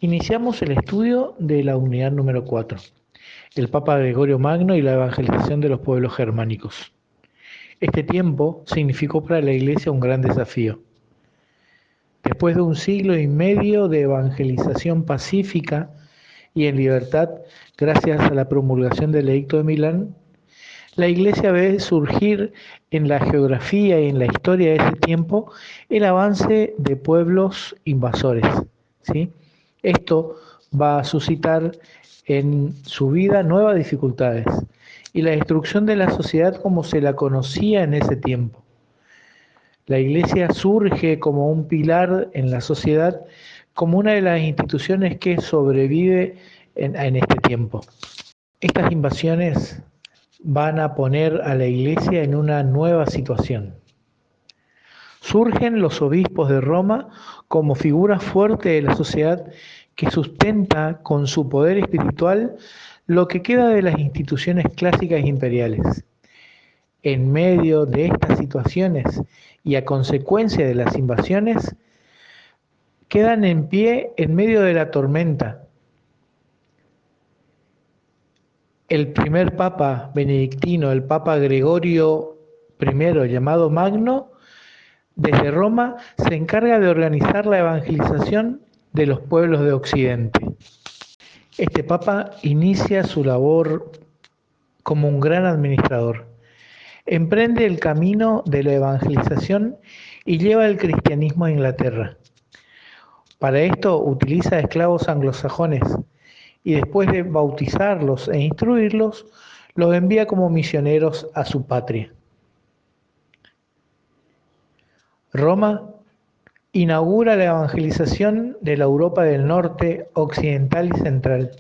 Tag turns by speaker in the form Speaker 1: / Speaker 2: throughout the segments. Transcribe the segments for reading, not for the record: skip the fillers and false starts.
Speaker 1: Iniciamos el estudio de la unidad número 4, el Papa Gregorio Magno y la evangelización de los pueblos germánicos. Este tiempo significó para la Iglesia un gran desafío. Después de un siglo y medio de evangelización pacífica y en libertad, gracias a la promulgación del Edicto de Milán, la Iglesia ve surgir en la geografía y en la historia de ese tiempo el avance de pueblos invasores, ¿sí? Esto va a suscitar en su vida nuevas dificultades y la destrucción de la sociedad como se la conocía en ese tiempo. La Iglesia surge como un pilar en la sociedad, como una de las instituciones que sobrevive en este tiempo. Estas invasiones van a poner a la Iglesia en una nueva situación. Surgen los obispos de Roma como figuras fuertes de la sociedad que sustenta con su poder espiritual lo que queda de las instituciones clásicas imperiales. En medio de estas situaciones y a consecuencia de las invasiones, quedan en pie en medio de la tormenta. El primer papa benedictino, el papa Gregorio I, llamado Magno, desde Roma se encarga de organizar la evangelización de los pueblos de Occidente. Este papa inicia su labor como un gran administrador. Emprende el camino de la evangelización y lleva el cristianismo a Inglaterra. Para esto utiliza esclavos anglosajones y después de bautizarlos e instruirlos, los envía como misioneros a su patria. Roma inaugura la evangelización de la Europa del Norte, Occidental y Central.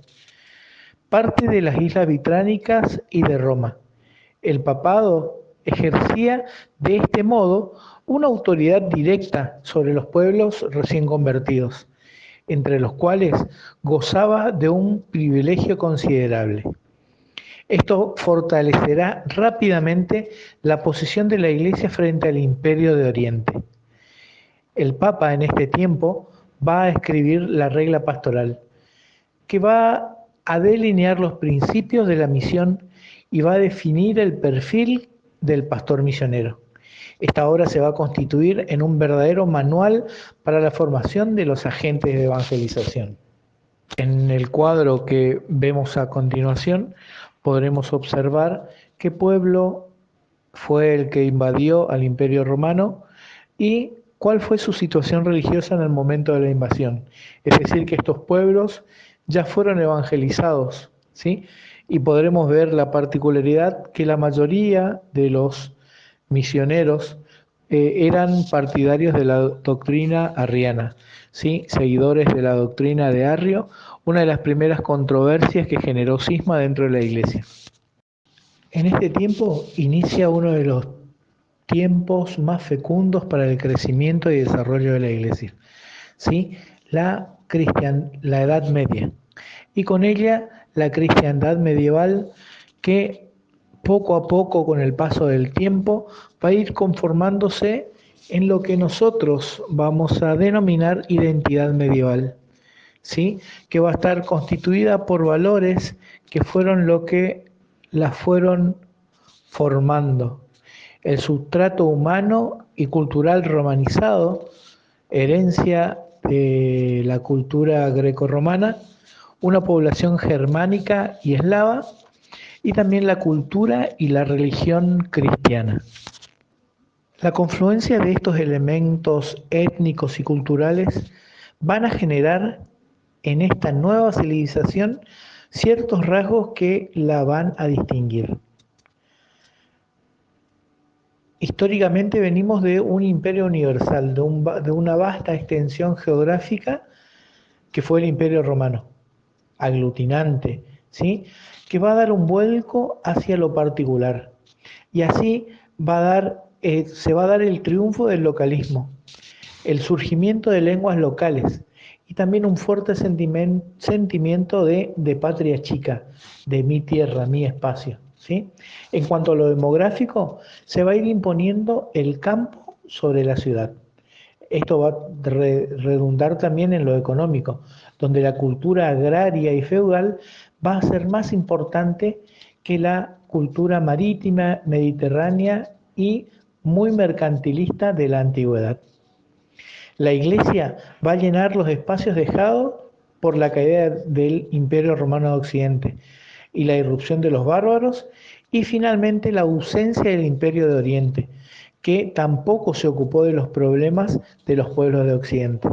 Speaker 1: Parte de las islas Británicas y de Roma. El papado ejercía de este modo una autoridad directa sobre los pueblos recién convertidos, entre los cuales gozaba de un privilegio considerable. Esto fortalecerá rápidamente la posición de la Iglesia frente al Imperio de Oriente. El Papa en este tiempo va a escribir la regla pastoral, que va a delinear los principios de la misión y va a definir el perfil del pastor misionero. Esta obra se va a constituir en un verdadero manual para la formación de los agentes de evangelización. En el cuadro que vemos a continuación podremos observar qué pueblo fue el que invadió al Imperio Romano y cuál fue su situación religiosa en el momento de la invasión. Es decir, que estos pueblos ya fueron evangelizados, ¿sí? Y podremos ver la particularidad que la mayoría de los misioneros eran partidarios de la doctrina arriana, ¿sí? Seguidores de la doctrina de Arrio, una de las primeras controversias que generó cisma dentro de la Iglesia. En este tiempo inicia uno de los tiempos más fecundos para el crecimiento y desarrollo de la Iglesia, ¿sí? La Edad Media, y con ella la cristiandad medieval que poco a poco con el paso del tiempo va a ir conformándose en lo que nosotros vamos a denominar identidad medieval, ¿sí? Que va a estar constituida por valores que fueron lo que la fueron formando. El sustrato humano y cultural romanizado, herencia de la cultura grecorromana, una población germánica y eslava, y también la cultura y la religión cristiana. La confluencia de estos elementos étnicos y culturales van a generar en esta nueva civilización ciertos rasgos que la van a distinguir. Históricamente venimos de un imperio universal, de una vasta extensión geográfica que fue el Imperio Romano, aglutinante, ¿sí? Que va a dar un vuelco hacia lo particular. Y así se va a dar el triunfo del localismo, el surgimiento de lenguas locales y también un fuerte sentimiento de patria chica, de mi tierra, mi espacio, ¿sí? En cuanto a lo demográfico, se va a ir imponiendo el campo sobre la ciudad. Esto va a redundar también en lo económico. donde la cultura agraria y feudal va a ser más importante que la cultura marítima, mediterránea y muy mercantilista de la antigüedad. La Iglesia va a llenar los espacios dejados por la caída del Imperio Romano de Occidente y la irrupción de los bárbaros, y finalmente la ausencia del Imperio de Oriente, que tampoco se ocupó de los problemas de los pueblos de Occidente.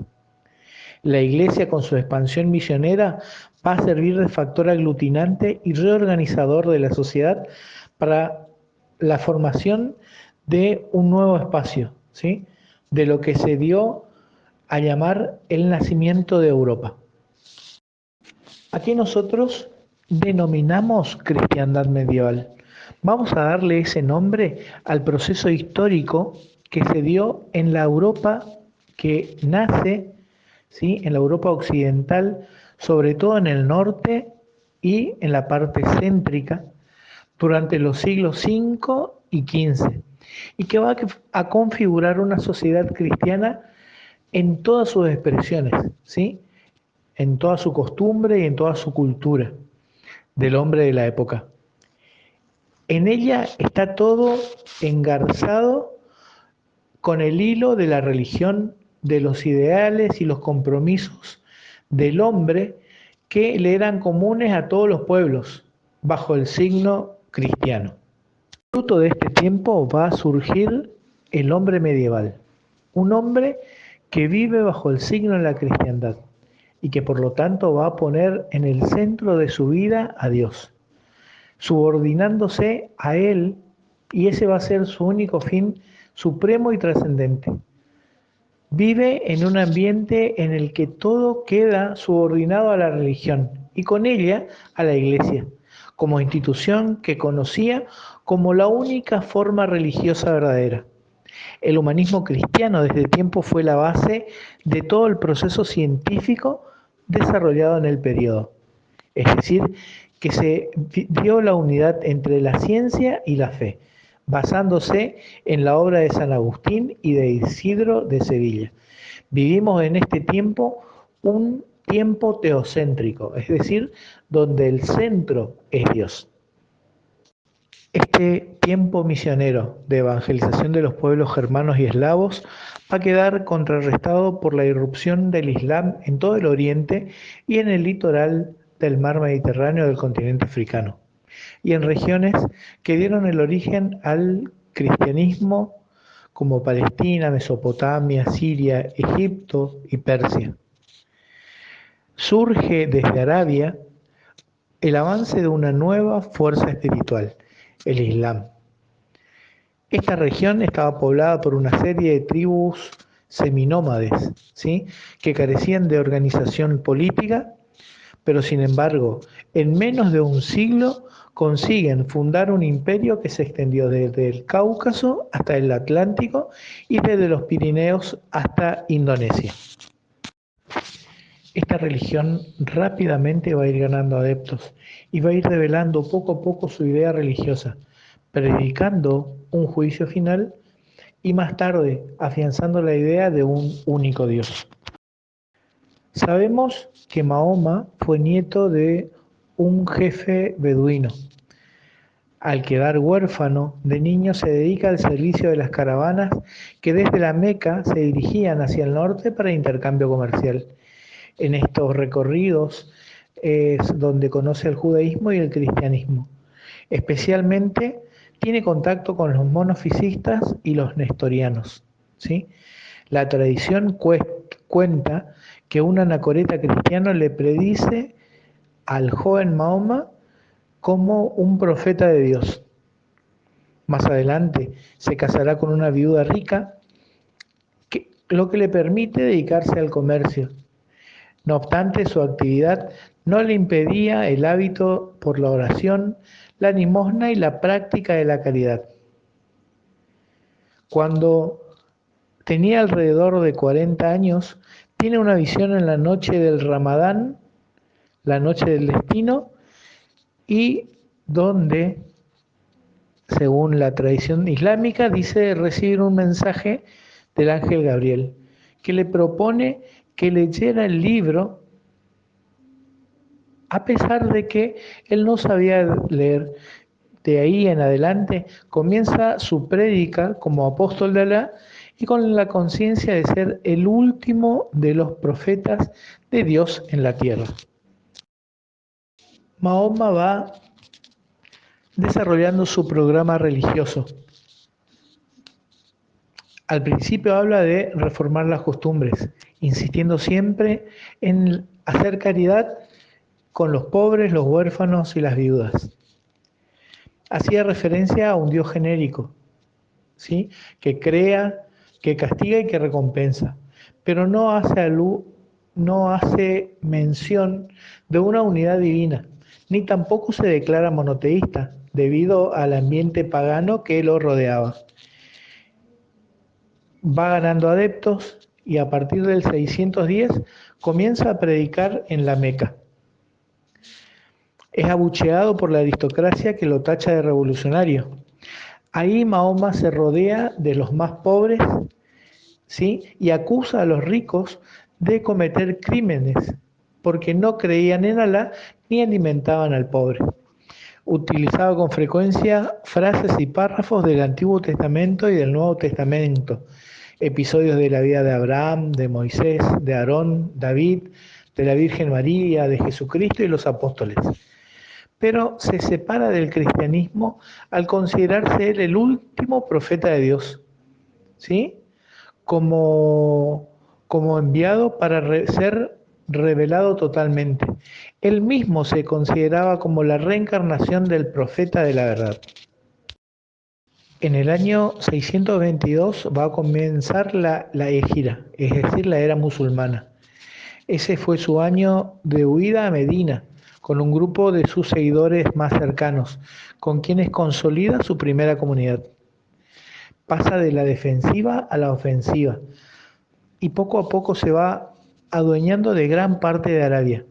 Speaker 1: La Iglesia, con su expansión misionera, va a servir de factor aglutinante y reorganizador de la sociedad para la formación de un nuevo espacio, ¿sí? De lo que se dio a llamar el nacimiento de Europa. Aquí nosotros denominamos cristiandad medieval. Vamos a darle ese nombre al proceso histórico que se dio en la Europa que nace, ¿sí?, en la Europa occidental, sobre todo en el norte y en la parte céntrica, durante los siglos V y XV, y que va a configurar una sociedad cristiana en todas sus expresiones, ¿sí?, en toda su costumbre y en toda su cultura del hombre de la época. En ella está todo engarzado con el hilo de la religión, de los ideales y los compromisos del hombre que le eran comunes a todos los pueblos, bajo el signo cristiano. Fruto de este tiempo va a surgir el hombre medieval, un hombre que vive bajo el signo de la cristiandad y que por lo tanto va a poner en el centro de su vida a Dios, subordinándose a Él, y ese va a ser su único fin supremo y trascendente. Vive en un ambiente en el que todo queda subordinado a la religión y con ella a la Iglesia, como institución que conocía como la única forma religiosa verdadera. El humanismo cristiano desde tiempo fue la base de todo el proceso científico desarrollado en el periodo. Es decir, que se dio la unidad entre la ciencia y la fe, basándose en la obra de San Agustín y de Isidro de Sevilla. Vivimos en este tiempo un tiempo teocéntrico, es decir, donde el centro es Dios. Este tiempo misionero de evangelización de los pueblos germanos y eslavos va a quedar contrarrestado por la irrupción del Islam en todo el Oriente y en el litoral del mar Mediterráneo del continente africano, y en regiones que dieron el origen al cristianismo como Palestina, Mesopotamia, Siria, Egipto y Persia. Surge desde Arabia el avance de una nueva fuerza espiritual, el Islam. Esta región estaba poblada por una serie de tribus seminómades, ¿sí?, que carecían de organización política, pero sin embargo, en menos de un siglo consiguen fundar un imperio que se extendió desde el Cáucaso hasta el Atlántico y desde los Pirineos hasta Indonesia. Esta religión rápidamente va a ir ganando adeptos y va a ir revelando poco a poco su idea religiosa, predicando un juicio final y más tarde afianzando la idea de un único Dios. Sabemos que Mahoma fue nieto de un jefe beduino. Al quedar huérfano de niño se dedica al servicio de las caravanas que desde la Meca se dirigían hacia el norte para intercambio comercial. En estos recorridos es donde conoce el judaísmo y el cristianismo. Especialmente tiene contacto con los monofisistas y los nestorianos, ¿sí? La tradición cuenta que un anacoreta cristiano le predice al joven Mahoma como un profeta de Dios. Más adelante se casará con una viuda rica, lo que le permite dedicarse al comercio. No obstante, su actividad no le impedía el hábito por la oración, la limosna y la práctica de la caridad. Cuando tenía alrededor de 40 años, tiene una visión en la noche del Ramadán, la noche del destino, y donde, según la tradición islámica, dice recibir un mensaje del ángel Gabriel, que le propone que leyera el libro a pesar de que él no sabía leer. De ahí en adelante comienza su prédica como apóstol de Alá y con la conciencia de ser el último de los profetas de Dios en la tierra. Mahoma va desarrollando su programa religioso. Al principio habla de reformar las costumbres, insistiendo siempre en hacer caridad con los pobres, los huérfanos y las viudas. Hacía referencia a un Dios genérico, ¿sí? Que crea, que castiga y que recompensa, pero no hace mención de una unidad divina, ni tampoco se declara monoteísta, debido al ambiente pagano que lo rodeaba. Va ganando adeptos y a partir del 610 comienza a predicar en la Meca. Es abucheado por la aristocracia que lo tacha de revolucionario. Ahí Mahoma se rodea de los más pobres, ¿sí? Y acusa a los ricos de cometer crímenes porque no creían en Alá ni alimentaban al pobre. Utilizaba con frecuencia frases y párrafos del Antiguo Testamento y del Nuevo Testamento, episodios de la vida de Abraham, de Moisés, de Aarón, David, de la Virgen María, de Jesucristo y los apóstoles. Pero se separa del cristianismo al considerarse él el último profeta de Dios, ¿sí? Como enviado para ser revelado totalmente. Él mismo se consideraba como la reencarnación del profeta de la verdad. En el año 622 va a comenzar la Égira, es decir, la era musulmana. Ese fue su año de huida a Medina, con un grupo de sus seguidores más cercanos, con quienes consolida su primera comunidad. Pasa de la defensiva a la ofensiva y poco a poco se va adueñando de gran parte de Arabia.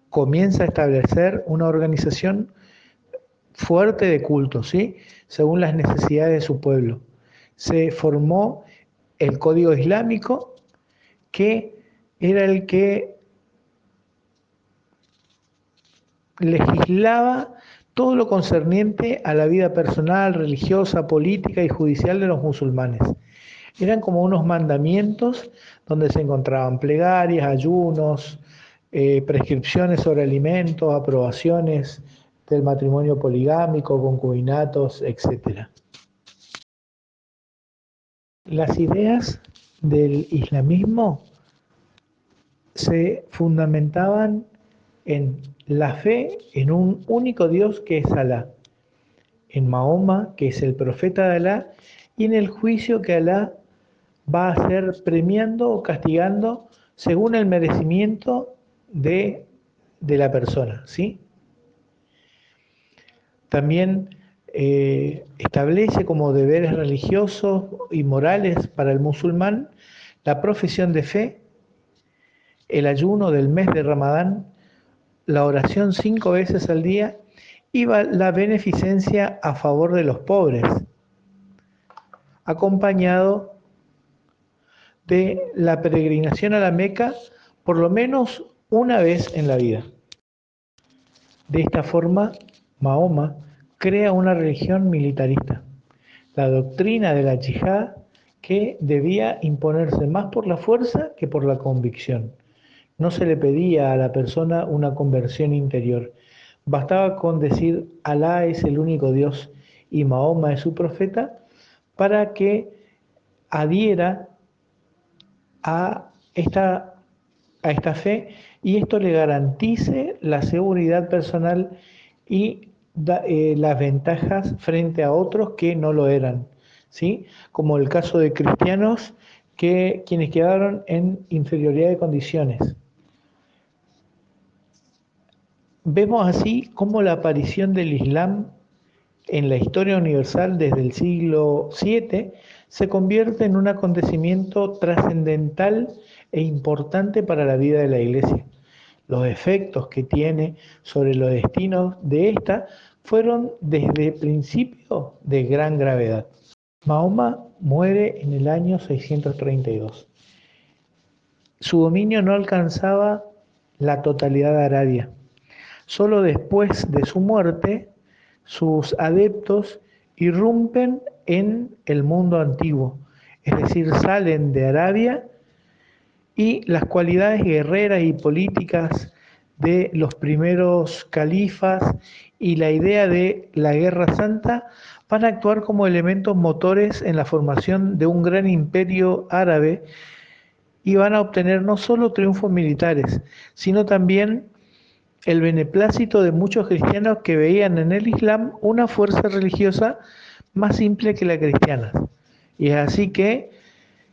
Speaker 1: Comienza a establecer una organización fuerte de culto, ¿sí? Según las necesidades de su pueblo. Se formó el Código Islámico, que era el que legislaba todo lo concerniente a la vida personal, religiosa, política y judicial de los musulmanes. Eran como unos mandamientos donde se encontraban plegarias, ayunos, prescripciones sobre alimentos, aprobaciones del matrimonio poligámico, concubinatos, etc. Las ideas del islamismo se fundamentaban en la fe en un único Dios que es Alá, en Mahoma, que es el profeta de Alá, y en el juicio que Alá va a hacer premiando o castigando según el merecimiento de la persona, ¿sí? También establece como deberes religiosos y morales para el musulmán la profesión de fe, el ayuno del mes de Ramadán, la oración 5 veces al día y la beneficencia a favor de los pobres, acompañado de la peregrinación a la Meca por lo menos una vez en la vida. De esta forma, Mahoma crea una religión militarista, la doctrina de la yihad, que debía imponerse más por la fuerza que por la convicción. No se le pedía a la persona una conversión interior. Bastaba con decir Alá es el único Dios y Mahoma es su profeta para que adhiera a esta fe y esto le garantice la seguridad personal y las ventajas frente a otros que no lo eran, ¿sí? Como el caso de cristianos quienes quedaron en inferioridad de condiciones. Vemos así cómo la aparición del Islam en la historia universal desde el siglo VII se convierte en un acontecimiento trascendental e importante para la vida de la Iglesia. Los efectos que tiene sobre los destinos de esta fueron desde el principio de gran gravedad. Mahoma muere en el año 632. Su dominio no alcanzaba la totalidad de Arabia. Solo después de su muerte, sus adeptos irrumpen en el mundo antiguo, es decir, salen de Arabia y las cualidades guerreras y políticas de los primeros califas y la idea de la Guerra Santa van a actuar como elementos motores en la formación de un gran imperio árabe y van a obtener no solo triunfos militares, sino también el beneplácito de muchos cristianos que veían en el Islam una fuerza religiosa más simple que la cristiana. Y es así que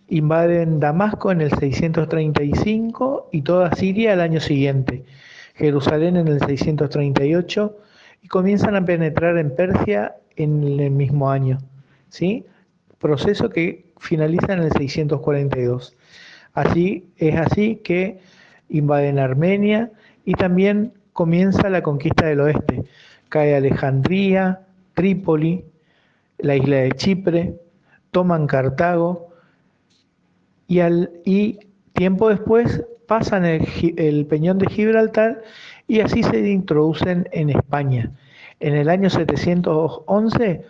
Speaker 1: invaden Damasco en el 635 y toda Siria al año siguiente, Jerusalén en el 638 y comienzan a penetrar en Persia en el mismo año, ¿sí? Proceso que finaliza en el 642. Así es así que invaden Armenia y también comienza la conquista del oeste. Cae Alejandría, Trípoli, la isla de Chipre, toman Cartago y tiempo después pasan el peñón de Gibraltar y así se introducen en España. En el año 711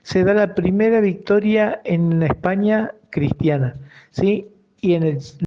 Speaker 1: se da la primera victoria en España cristiana, ¿sí? Y en el